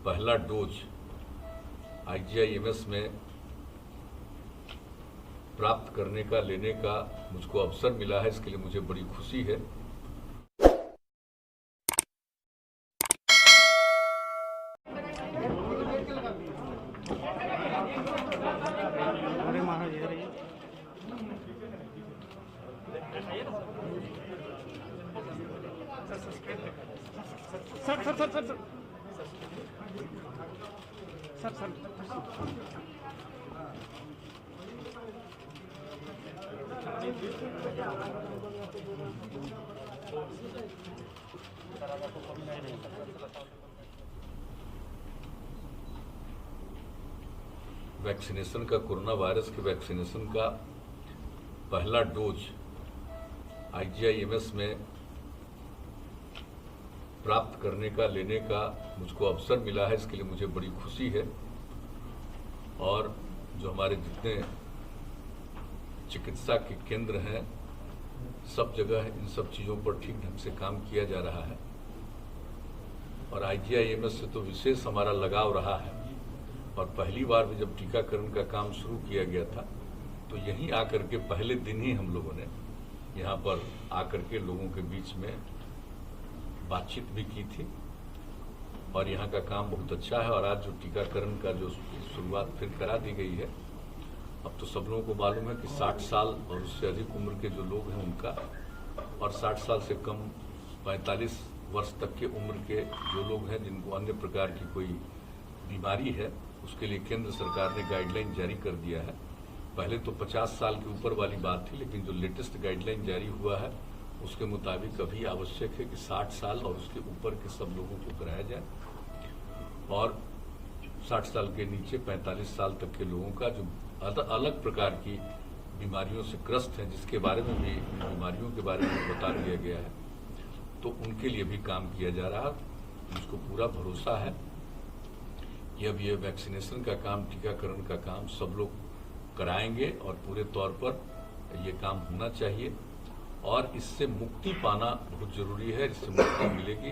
पहला dose IGI-MS में प्राप्त करने का, लेने का मुझको अवसर मिला है। इसके लिए मुझे बड़ी खुशी है। वैक्सीनेशन का, कोरोना वायरस के वैक्सीनेशन का पहला डोज IGI-MS में प्राप्त करने का, लेने का मुझको अवसर मिला है। इसके लिए मुझे बड़ी खुशी है। और जो हमारे जितने चिकित्सा के केंद्र हैं, सब जगह इन सब चीज़ों पर ठीक ढंग से काम किया जा रहा है। और IGI-MS से तो विशेष हमारा लगाव रहा है। और पहली बार भी जब टीकाकरण का काम शुरू किया गया था तो यहीं आकर के पहले दिन ही हम लोगों ने यहाँ पर आकर के लोगों के बीच में बातचीत भी की थी। और यहाँ का काम बहुत अच्छा है। और आज जो टीकाकरण का जो शुरुआत फिर करा दी गई है, अब तो सब लोगों को मालूम है कि 60 साल और उससे अधिक उम्र के जो लोग हैं उनका, और 60 साल से कम 45 वर्ष तक के उम्र के जो लोग हैं जिनको अन्य प्रकार की कोई बीमारी है, उसके लिए केंद्र सरकार ने गाइडलाइन जारी कर दिया है। पहले तो 50 साल के ऊपर वाली बात थी, लेकिन जो लेटेस्ट गाइडलाइन जारी हुआ है उसके मुताबिक अभी आवश्यक है कि 60 साल और उसके ऊपर के सब लोगों को कराया जाए। और 60 साल के नीचे 45 साल तक के लोगों का जो अलग प्रकार की बीमारियों से ग्रस्त हैं, जिसके बारे में भी, बीमारियों के बारे में बता दिया गया है, तो उनके लिए भी काम किया जा रहा है। मुझको पूरा भरोसा है कि अब ये वैक्सीनेशन का काम, टीकाकरण का काम सब लोग कराएंगे और पूरे तौर पर ये काम होना चाहिए। और इससे मुक्ति पाना बहुत जरूरी है। इससे मुक्ति मिलेगी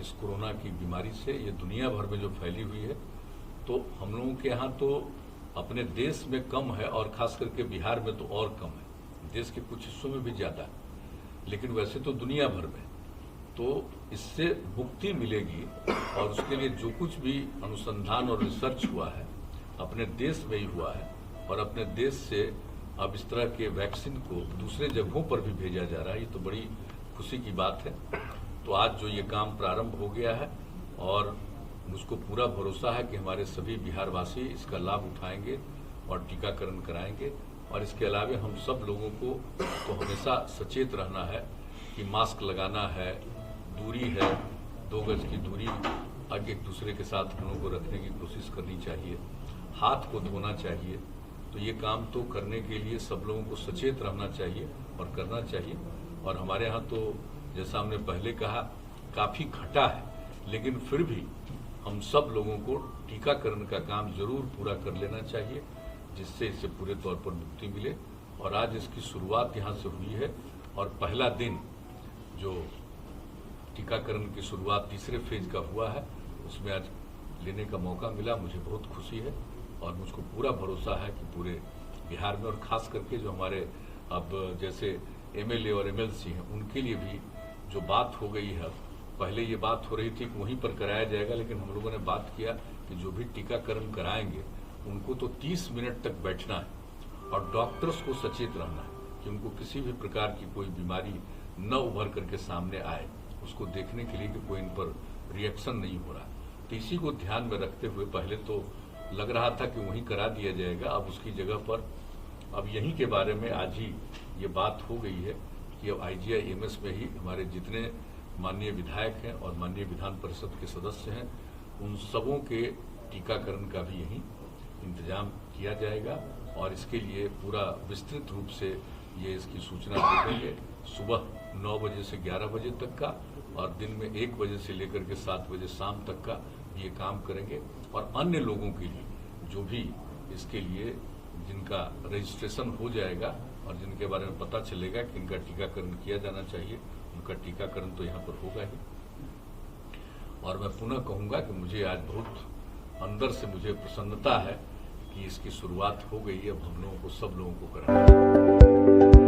इस कोरोना की बीमारी से। ये दुनिया भर में जो फैली हुई है, तो हम लोगों के यहाँ तो अपने देश में कम है और खास करके बिहार में तो और कम है। देश के कुछ हिस्सों में भी ज्यादा है, लेकिन वैसे तो दुनिया भर में। तो इससे मुक्ति मिलेगी और उसके लिए जो कुछ भी अनुसंधान और रिसर्च हुआ है अपने देश में ही हुआ है। और अपने देश से अब इस तरह के वैक्सीन को दूसरे जगहों पर भी भेजा जा रहा है। ये तो बड़ी खुशी की बात है। तो आज जो ये काम प्रारंभ हो गया है और मुझको पूरा भरोसा है कि हमारे सभी बिहारवासी इसका लाभ उठाएंगे और टीकाकरण कराएंगे। और इसके अलावा हम सब लोगों को तो हमेशा सचेत रहना है कि मास्क लगाना है, दूरी है, 2 गज की दूरी एक दूसरे के साथ हम लोगों को रखने की कोशिश करनी चाहिए, हाथ को धोना चाहिए। तो ये काम तो करने के लिए सब लोगों को सचेत रहना चाहिए और करना चाहिए। और हमारे यहाँ तो जैसा हमने पहले कहा, काफी घटा है, लेकिन फिर भी हम सब लोगों को टीकाकरण का काम जरूर पूरा कर लेना चाहिए, जिससे इससे पूरे तौर पर मुक्ति मिले। और आज इसकी शुरुआत यहाँ से हुई है और पहला दिन जो टीकाकरण की शुरुआत तीसरे फेज का हुआ है, उसमें आज लेने का मौका मिला। मुझे बहुत खुशी है और मुझको पूरा भरोसा है कि पूरे बिहार में, और खास करके जो हमारे अब जैसे MLA और MLC हैं, उनके लिए भी जो बात हो गई है, पहले ये बात हो रही थी कि वहीं पर कराया जाएगा, लेकिन हम लोगों ने बात किया कि जो भी टीकाकरण कराएंगे उनको तो 30 मिनट तक बैठना है और डॉक्टर्स को सचेत रहना है कि उनको किसी भी प्रकार की कोई बीमारी न उभर करके सामने आए, उसको देखने के लिए कि कोई इन पर रिएक्शन नहीं हो रहा। तो इसी को ध्यान में रखते हुए पहले तो लग रहा था कि वहीं करा दिया जाएगा, अब उसकी जगह पर अब यहीं के बारे में आज ही ये बात हो गई है कि अब IGI-MS में ही हमारे जितने माननीय विधायक हैं और माननीय विधान परिषद के सदस्य हैं, उन सबों के टीकाकरण का भी यहीं इंतजाम किया जाएगा। और इसके लिए पूरा विस्तृत रूप से ये इसकी सूचना दे देंगे। सुबह 9 बजे से 11 बजे तक का और दिन में 1 बजे से लेकर के 7 बजे शाम तक का ये काम करेंगे। और अन्य लोगों के लिए जो भी इसके लिए जिनका रजिस्ट्रेशन हो जाएगा और जिनके बारे में पता चलेगा कि इनका टीकाकरण किया जाना चाहिए, उनका टीकाकरण तो यहाँ पर होगा ही। और मैं पुनः कहूंगा कि मुझे आज बहुत अंदर से मुझे प्रसन्नता है कि इसकी शुरुआत हो गई है। अब हम लोगों को सब लोगों को करना है।